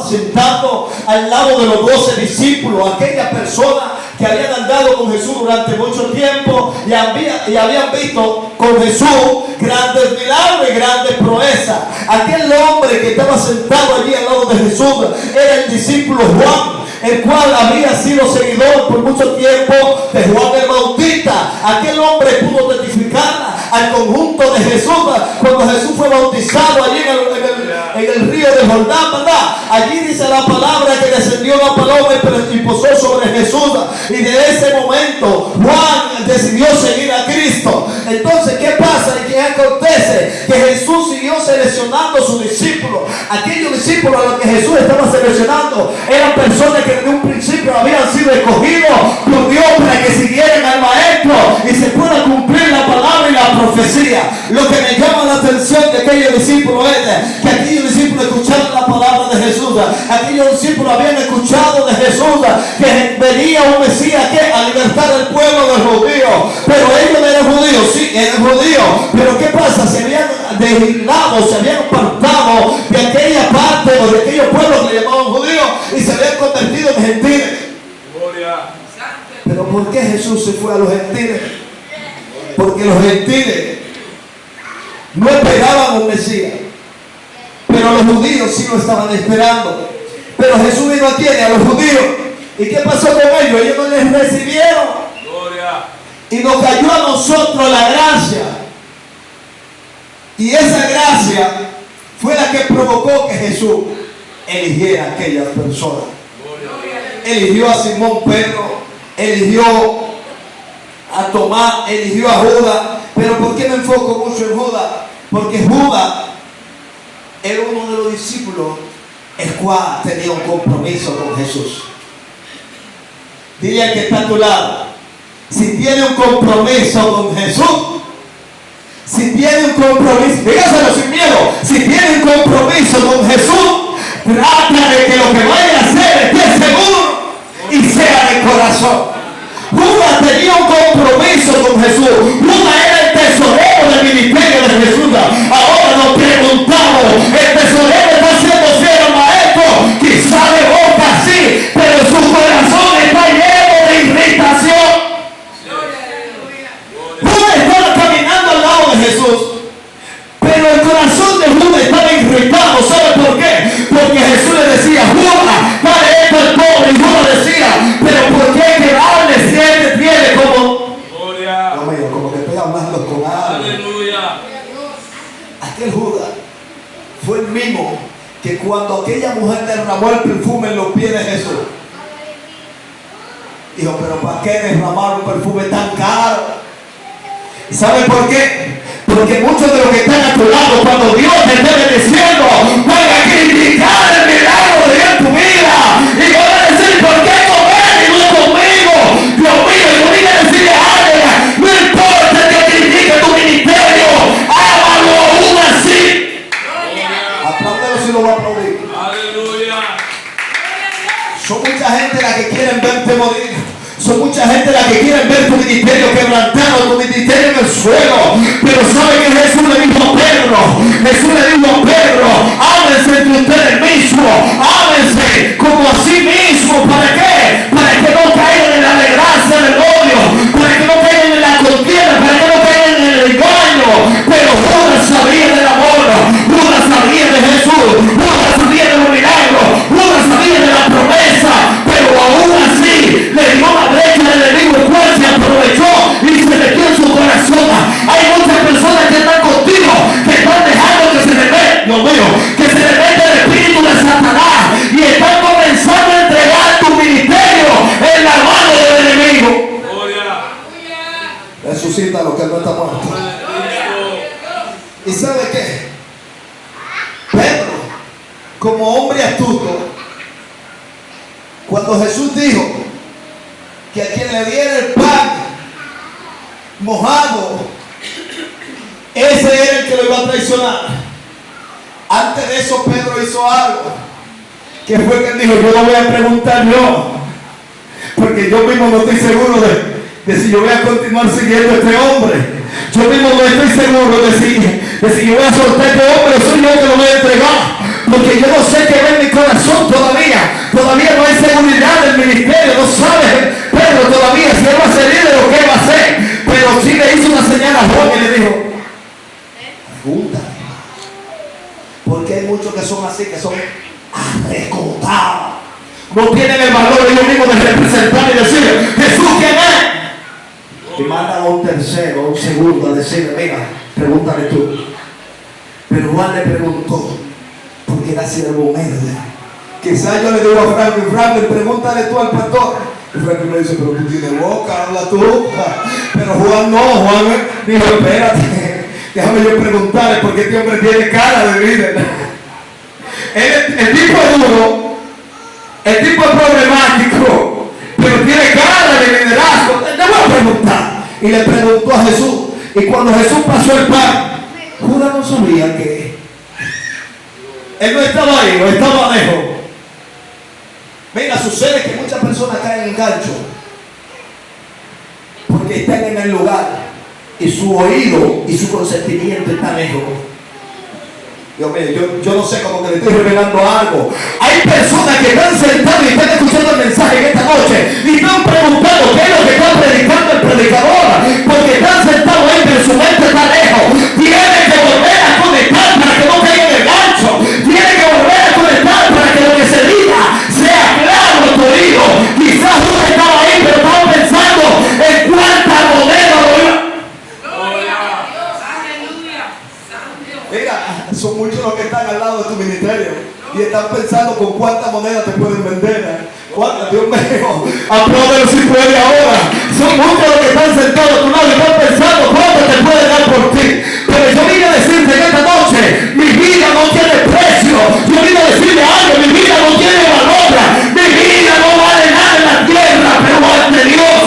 sentado al lado de los 12 discípulos, aquellas personas que habían andado con Jesús durante mucho tiempo y habían visto con Jesús grandes milagros y grandes proezas. Aquel hombre que estaba sentado allí al lado de Jesús era el discípulo Juan, el cual había sido seguidor por mucho tiempo de Juan el Bautista. Aquel hombre pudo testificar al conjunto de Jesús cuando Jesús fue bautizado allí en el río de Jordán, ¿verdad? Allí dice la palabra que descendió la paloma y posó sobre Jesús, y de ese momento Juan decidió seguir a Cristo. Entonces, ¿qué pasa y qué acontece? Que Jesús siguió seleccionando a sus discípulos. Aquellos discípulos a los que Jesús estaba seleccionando eran personas que desde un principio habían sido escogidos por Dios para que siguieran al Maestro y se pueda cumplir la palabra y la profecía. Lo que me llama la atención de aquellos discípulos es que aquellos discípulos escucharon la palabra de Jesús. Aquellos discípulos habían escuchado de Jesús que venía un Mesías que a libertar al pueblo de los judíos. Pero ellos no eran judíos, sí, eran judíos. Pero ¿qué pasa? Se habían desligado, se habían apartado de aquella parte o de aquellos pueblos que le llamaban judíos y se habían convertido en gentiles. Gloria. Pero ¿por qué Jesús se fue a los gentiles? Porque los gentiles no esperaban un Mesías, pero los judíos sí lo estaban esperando. Pero Jesús vino aquí a los judíos. ¿Y qué pasó con ellos? Ellos no les recibieron. Gloria. Y nos cayó a nosotros la gracia. Y esa gracia fue la que provocó que Jesús eligiera a aquellas personas. Gloria. Eligió a Simón Pedro, eligió a Tomás, eligió a Judas. Pero ¿por qué me enfoco mucho en Judas? Porque Judas era uno de los discípulos el cual tenía un compromiso con Jesús. Dile al que está a tu lado, si tiene un compromiso con Jesús, si tiene un compromiso, dígaselo sin miedo, si tiene un compromiso con Jesús, trata de que lo que vaya a hacer esté seguro y sea de corazón. Judas tenía un compromiso con Jesús. Judas era el tesorero del ministerio de Jesús. Ahora nos preguntamos, ¿el tesorero está siendo fiel al Maestro? Quizá de boca sí, pero su corazón está lleno de irritación. Judas estaba caminando al lado de Jesús, pero el corazón de Judas estaba irritado. ¿Sabe por qué? Porque Jesús le decía, Judas, dale esto al pobre. Y Judas decía, pero ¿por qué quedarle si él te tiene como? Gloria. No, mío, como que estoy hablando con alguien. Aleluya. Aquel Judas fue el mismo que cuando aquella mujer derramó el perfume en los pies de Jesús, dijo, pero ¿para qué derramar un perfume tan caro? ¿Y sabe por qué? Porque muchos de los que están a tu lado, cuando Dios te esté bendiciendo, van a criticar el milagro de Dios en tu vida y van a decir, ¿por qué con él y no conmigo? Dios mío, yo vine a decirle a alguien, no importa que critique tu ministerio, hágalo aún así. Apláudalo si lo va a aplaudir. Aleluya. Son mucha gente la que quieren verte morir. Son mucha gente la que quieren ver tu ministerio quebrantado, tu ministerio en el suelo. Pero sabe que Jesús le dijo a Pedro, ámense entre ustedes mismos, ámense como a sí mismos. ¿Para qué? Para que no caigan en la desgracia del odio, para que no caigan en la contienda, para que no caigan en el engaño. Pero Judas sabía del amor, Judas sabía de Jesús, Judas sabía de los milagros, Judas sabía de la promesa, pero aún así le dio la brecha del enemigo, el cual se aprovechó y se metió en su corazón. Hay muchas personas que están contigo, que están dejando que se le mete, Dios mío, que se le mete el espíritu de Satanás y están comenzando a entregar tu ministerio en la mano del enemigo. Resucita lo que no está muerto. ¿Y sabe qué? Pedro, como hombre astuto, cuando Jesús dijo que a quien le diera el pan mojado, ese era el que lo iba a traicionar. Antes de eso Pedro hizo algo, que fue que él dijo, yo lo voy a preguntar yo, porque yo mismo no estoy seguro de si yo voy a continuar siguiendo a este hombre. Yo mismo no estoy seguro de si yo voy a soltar a este hombre, soy yo que lo voy a entregar, porque yo no sé qué ve en mi corazón todavía. arrecotada. No tienen el valor ellos mismos de representar y decir, Jesús, ¿quién es? Y mandan a un tercero, a un segundo a decirle, mira, pregúntale tú. Pero Juan le preguntó, porque era siervo humilde. Quizás yo le digo a Franklin, pregúntale tú al pastor. Y Franklin me dice, pero tú tienes boca, habla tú. Pero Juan no, Juan dijo, espérate, déjame yo preguntarle, porque este hombre tiene cara de líder. El tipo es duro. El tipo es problemático, pero tiene cara de liderazgo. Le voy a preguntar. Y le preguntó a Jesús. Y cuando Jesús pasó el pan, Judas no sabía que él no estaba ahí, no estaba lejos. Mira, sucede que muchas personas caen en gancho porque están en el lugar y su oído y su consentimiento están lejos. Dios mío, yo no sé, como que le estoy revelando algo. Hay personas que están sentadas y están escuchando el mensaje en esta noche y están preguntando qué es lo que está predicando el predicador, porque están sentados ahí, pero su mente está lejos. Tiene que volver a conectar para que no caiga en el gancho. Tiene que volver a conectar para que lo que se diga sea claro en tu oído. Quizás uno estaba ahí, pero estaba pensando en cuánta moneda lo iba. Mira, son muchos los que están al lado de tu ministerio y están pensando con cuántas monedas te pueden vender. ¿Cuántas? Dios mío, apláudelo si puede ahora. Son muchos los que están sentados a tu lado y están pensando cuánto te pueden dar por ti. Pero yo vine a decirte en esta noche, mi vida no tiene precio. Yo vine a decirle algo, mi vida no tiene valor. Mi vida no vale nada en la tierra, pero ante Dios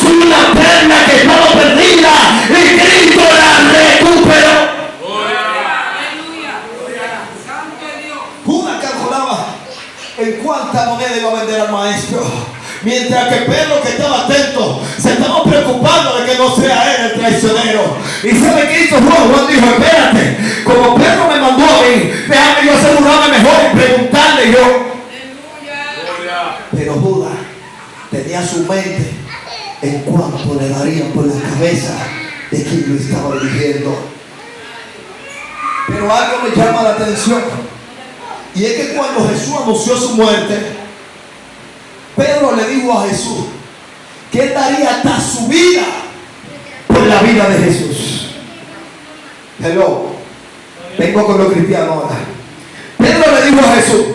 soy una perla que estaba perdida y Cristo la recuperó. Judas calculaba en cuánta moneda iba a vender al maestro, mientras que Pedro, que estaba atento, se estaba preocupando de que no sea él el traicionero. ¿Y sabe qué hizo Juan? Juan dijo, espérate, como Pedro me mandó a mí, déjame yo asegurarme mejor y preguntarle yo. Pero Judas tenía su mente en cuánto le darían por la cabeza de quien lo estaba dirigiendo. Pero algo me llama la atención. Y es que cuando Jesús anunció su muerte, Pedro le dijo a Jesús que él daría hasta su vida por la vida de Jesús. Hello, vengo con los cristianos ahora. Pedro le dijo a Jesús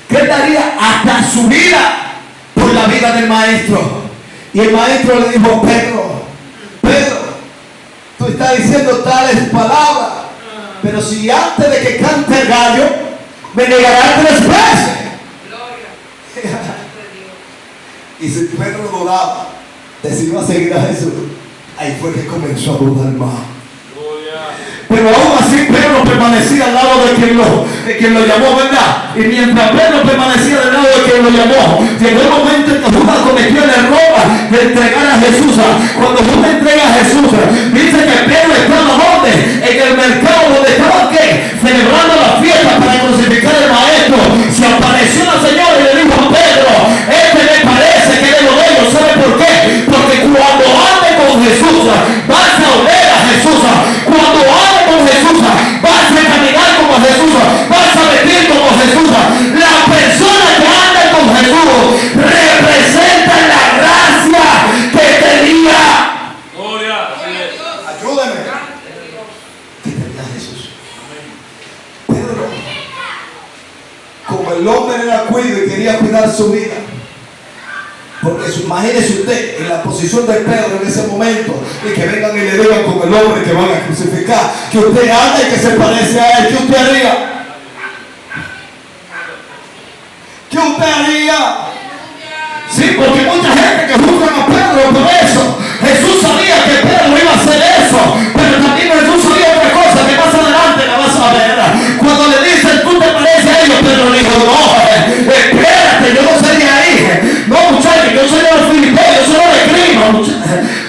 que él daría hasta su vida por la vida del maestro. Y el maestro le dijo, Pedro, tú estás diciendo tales palabras, pero si antes de que cante el gallo me negarás 3 veces. Y si Pedro dudaba, decidió a seguir a Jesús. Ahí fue que comenzó a dudar más. Pero aún así Pedro permanecía al lado de quien lo llamó, ¿verdad? Y mientras Pedro permanecía al lado de quien lo llamó, llegó el momento en que Judas cometió el error de entregar a Jesús. Cuando Judas entrega a Jesús, dice que Pedro estaba ¿dónde? En el mercado donde estaba ¿qué? Celebrando la fiesta para crucificar al maestro. Se apareció la señora y le dijo a Pedro, este me parece que es lo de ellos. ¿Sabe por qué? Porque cuando ande con Jesús, vas a oler a Jesús. Cuando ande con Jesús, vas a caminar como Jesús, vas a vestir como Jesús. La persona que anda con Jesús representa la gracia que tenía. Ayúdame. Que tenía Jesús. Pedro, como el hombre era cuido y quería cuidar su vida, porque imagínese usted en la posición de Pedro en ese momento, y que vengan y le digan con el hombre que van a crucificar, que usted anda y que se parece a él, ¿qué usted haría? ¿Qué usted haría? Sí, porque mucha gente que juzgan a Pedro por eso. Jesús sabía que Pedro iba a hacer eso, pero también Jesús sabía otra cosa que más adelante la vas a ver. Cuando le dicen, tú te pareces a ellos, Pedro le dijo, no, espérate, yo no sería ahí. No, muchachos, yo soy de los filipeos, yo soy de Cristo.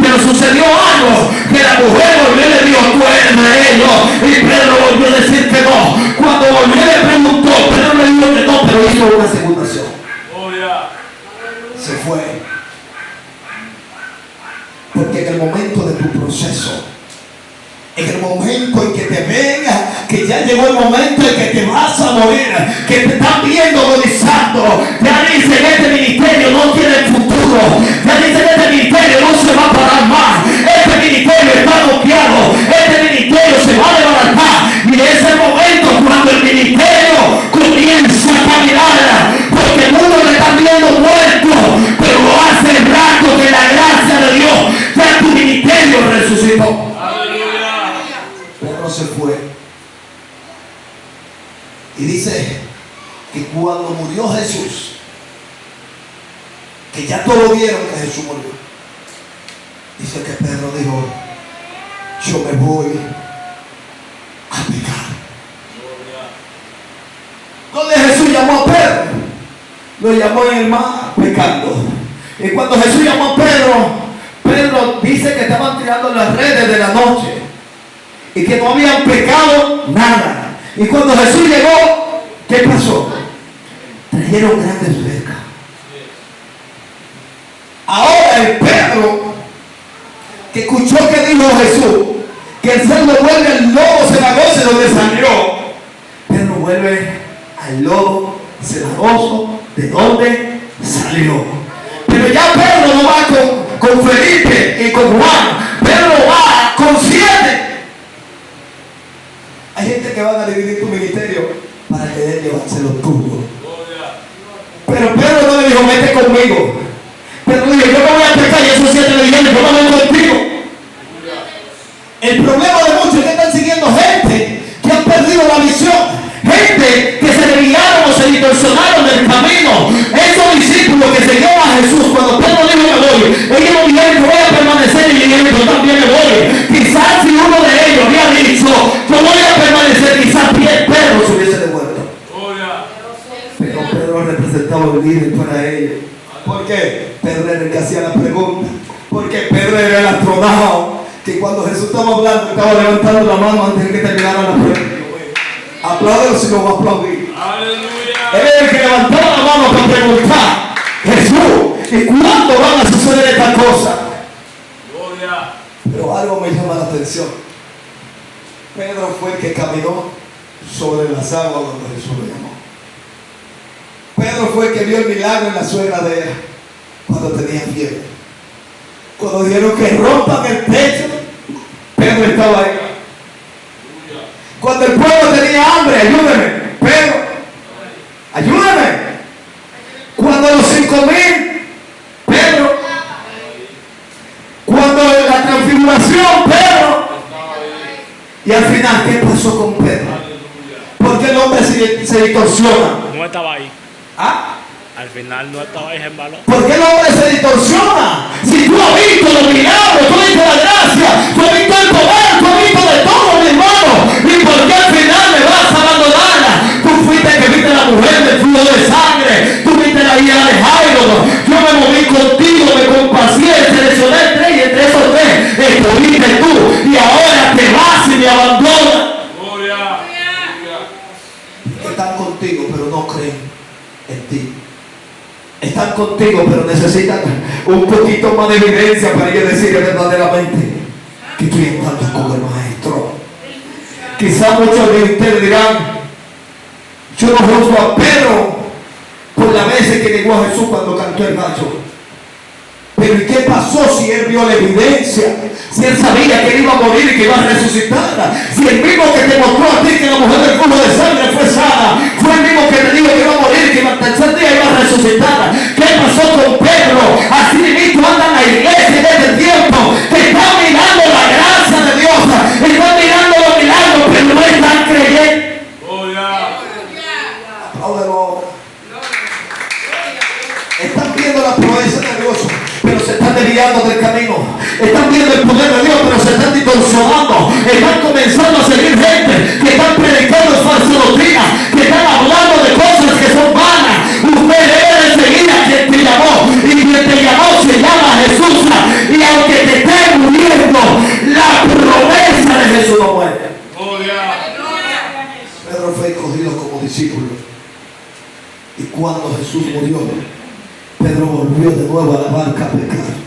Pero sucedió algo, que la mujer volvió y le dijo, tú eres de ellos. Y Pedro volvió a decir que no. Cuando volvió y le preguntó, Pedro le dijo que no, pero hizo una segunda acción. Se fue. Porque en el momento de tu proceso, en el momento en que te venga, que ya llegó el momento en que te vas a morir, que te está dice que cuando murió Jesús, que ya todos vieron que Jesús murió, dice que Pedro dijo: yo me voy a pecar. Donde Jesús llamó a Pedro, lo llamó en el mar pecando. Y cuando Jesús llamó a Pedro, Pedro dice que estaban tirando las redes de la noche y que no habían pecado nada. Y cuando Jesús llegó, ¿qué pasó? Trajeron grandes pescas. Ahora el Pedro que escuchó que dijo Jesús que el cerdo vuelve al lobo cenagoso de donde salió, Pedro vuelve al lobo cenagoso de donde salió. Pero ya Pedro no va con Felipe y con Juan, Pedro va con 7. Hay gente que van a dividir tu ministerio para querer llevárselo tuyo. Pero Pedro no le dijo: vete conmigo. Pedro dijo: yo no voy a pecar, y esos 7 le dijeron: yo no vengo contigo. El problema de muchos es que están siguiendo gente que han perdido la visión, gente que se desviaron o se distorsionaron del camino. Esos discípulos que seguían a Jesús, cuando Pedro dijo: me voy, ellos no dijeron: yo voy a permanecer, y dijeron: yo también me voy. Quizás si uno de ellos había dicho: yo voy a permanecer, quizás Pedro se hubiese devuelto. Pero Pedro representaba el líder para ellos. ¿Por qué? Pedro era el que hacía la pregunta. Porque Pedro era el astronauta que cuando Jesús estaba hablando estaba levantando la mano antes de que terminara la pregunta. Apláudelo si lo va a aplaudir. Aleluya. Él era el que levantaba la mano para preguntar: Jesús, ¿y cuándo van a suceder estas cosas? Gloria. Pero algo me llama la atención. Pedro fue el que caminó sobre las aguas cuando Jesús lo llamó. Pedro fue el que vio el milagro en la suegra de él cuando tenía fiebre. Cuando dijeron que rompan el techo, Pedro estaba ahí. Cuando el pueblo tenía hambre, ayúdame, Pedro, ayúdame. Cuando los 5,000, Pedro. Cuando la transfiguración, Pedro. Y al final, ¿qué pasó con Pedro? Porque el hombre se distorsiona. No estaba ahí. ¿Ah? Al final no estaba ahí en valor. ¿Por qué el hombre se distorsiona? Si tú has visto los milagros, tú has visto la gracia, tú has visto el poder, tú has visto de todo, mi hermano. ¿Y por qué al final me vas a abandonarla? Tú fuiste el que viste a la mujer del flujo de sangre, tú viste la hija de Jairo. Yo me moví contigo, me compacié, seleccioné 3 y entre esos 3 estuviste tú. Y ahora te vas y me abandonas. Están contigo, pero no creen en ti. Están contigo, pero necesitan un poquito más de evidencia para ellos decir verdaderamente que estoy andando con el maestro. Quizás muchos de ustedes dirán: yo no juzgo a Pedro por las veces que negó a Jesús cuando cantó el gallo. Pero ¿y qué pasó si él vio la evidencia? Si él sabía que él iba a morir y que iba a resucitar. Si el mismo que te mostró a ti que la mujer del flujo de sangre fue sana, fue el mismo que te dijo que iba a morir y que al tercer día iba a resucitar. ¿Qué pasó con Pedro? Así mismo anda en la iglesia desde el tiempo, que están mirando la gracia de Dios, están mirando los milagros, pero no están creyendo. Apláudelo. Están viendo la proeza de Dios, pero se están desviando del camino. Están viendo el poder de Dios, pero se están distorsionando. Están comenzando a seguir gente que están predicando falsa doctrina, que están hablando de cosas que son vanas. Usted debe seguir a quien te llamó, y quien te llamó se llama Jesús. Y aunque te esté muriendo, la promesa de Jesús no muere. Pedro fue escogido como discípulo, y cuando Jesús murió, Pedro volvió de nuevo a la barca a pecar.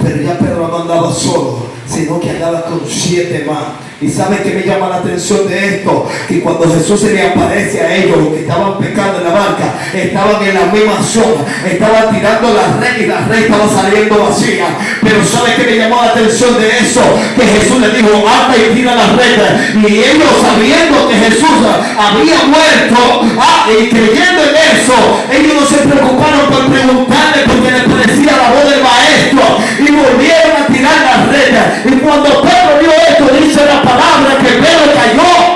Pero ya Pedro no andaba solo, sino que andaba con 7 más. Y ¿sabe qué me llama la atención de esto? Que cuando Jesús se le aparece a ellos, los que estaban pecando en la barca, estaban en la misma zona, estaban tirando la red y la red estaba saliendo vacía. Pero ¿sabe qué me llamó la atención de eso? Que Jesús le dijo: anda y tira la red. Y ellos, sabiendo que Jesús había muerto, y creyendo en eso, ellos no se preocuparon por preguntarle, porque les parecía la voz del maestro, y volvieron a tirar la red. Y cuando Pedro vio esto, dice la palabra que Pedro cayó.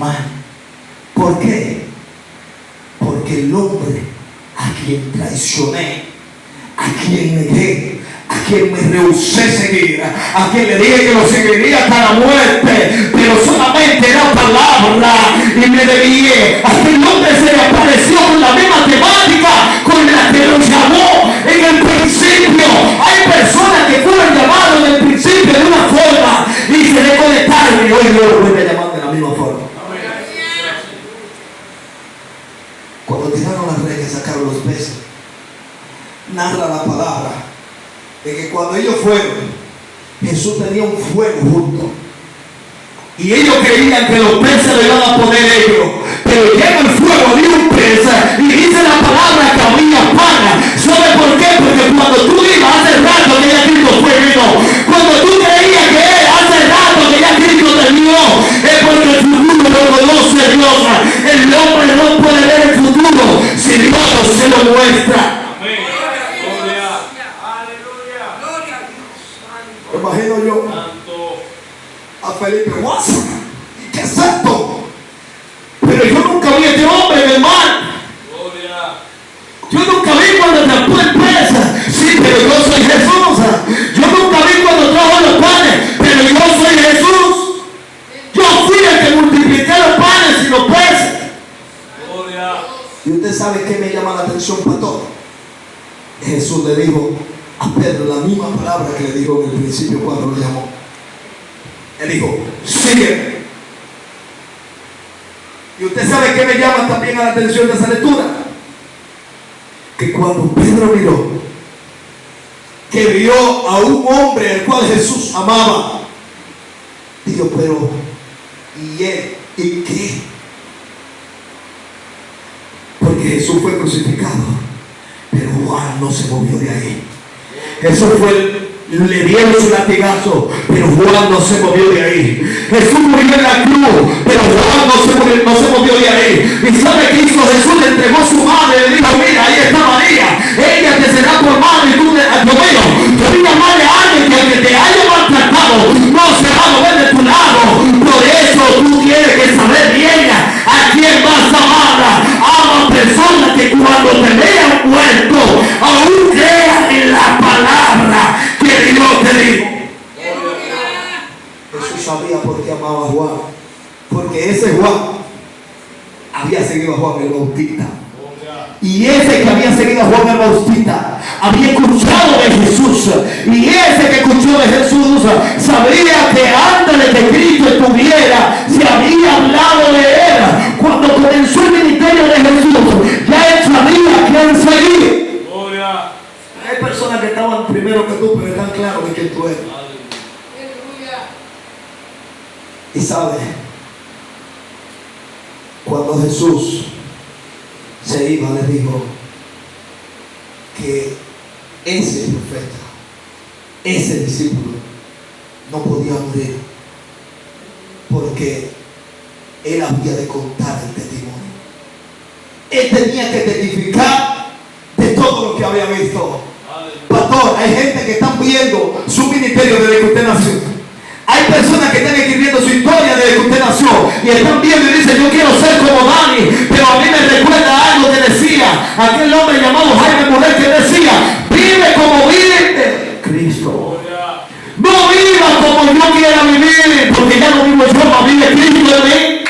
mal. ¿Por qué? Porque el hombre a quien traicioné, a quien negué, a quien me rehusé seguir, a quien le dije que lo seguiría hasta la muerte, pero solamente era palabra y me desvié. Aquel hombre se le apareció con la misma temática con la que lo llamó en el principio. Hay personas que fueron llamadas en el principio de una forma y se desconectaron y hoy Dios lo vuelve a llamar de la misma forma. Cuando tiraron las redes y sacaron los peces, narra la palabra de que cuando ellos fueron, Jesús tenía un fuego junto y ellos creían que los peces lo iban a poner ellos, pero llega el fuego de un pez y dice la palabra que había pana. ¿Sabe por qué? Porque cuando tú ibas hace rato que ya Cristo fue vino, cuando tú creías que hace rato que ya Cristo terminó, es porque el futuro lo conoce Dios. El hombre no puede ver el futuro si Dios se lo muestra. Imagino yo a Felipe, ¿qué es esto? Pero yo nunca vi a este hombre en el mar. Yo nunca vi cuando atrapó el pez. Sí, pero yo soy Jesús. Yo nunca vi cuando trajo los panes, pero yo soy Jesús. Yo fui el que multipliqué los panes y los peces. Y usted sabe qué me llama la atención, pastor. Jesús le dijo a Pedro la misma palabra que le dijo en el principio cuando lo llamó. Él dijo, sigue. Y usted sabe que me llama también a la atención de esa lectura. Que cuando Pedro miró, que vio a un hombre al cual Jesús amaba, dijo, pero ¿y él? ¿Y qué? Porque Jesús fue crucificado, pero Juan no se movió de ahí. Jesús le dieron su latigazo, pero Juan no se movió de ahí. Jesús murió en la cruz, pero Juan no se movió de ahí. ¿Y sabe qué hizo Jesús? Le entregó su madre y le dijo, mira, ahí está María, ella te será por madre y tú yo vine a amarle a alguien que te haya maltratado no se va a mover de tu lado. Por eso tú tienes que saber bien a quién vas a amar. Ama personas que cuando te vean muerto aún crean en la palabra que Dios te dijo. Jesús sabía por qué amaba a Juan, porque ese Juan había seguido a Juan el Bautista. Y ese que había seguido a Juan el Bautista había escuchado de Jesús. Y ese que escuchó de Jesús sabía que antes de que Cristo estuviera, se había hablado de él. Cuando comenzó el ministerio de Jesús, ya él sabía quién seguir. Hay personas que estaban primero que tú, pero están claros de quién tú eres. Y sabe, cuando Jesús se iba, le dijo que ese profeta, ese discípulo, no podía morir porque él había de contar el testimonio. Él tenía que testificar de todo lo que había visto. Pastor, hay gente que están viendo su ministerio desde que usted nació. Hay personas que están escribiendo su historia desde que usted nació y están viendo y dicen, yo quiero ser como Dani, pero a mí me recuerda algo que decía aquel hombre llamado Jaime Morel, que decía, vive como vive Cristo. No viva como yo quiera vivir, porque ya no vivo yo, no vive Cristo en mí.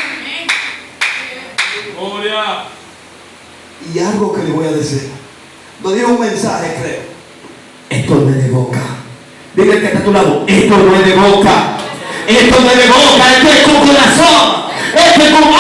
Y algo que le voy a decir, lo digo un mensaje, creo, esto no es de boca. Dile que está a tu lado, esto no es de boca. Esto no es de boca, esto es con corazón. Esto es con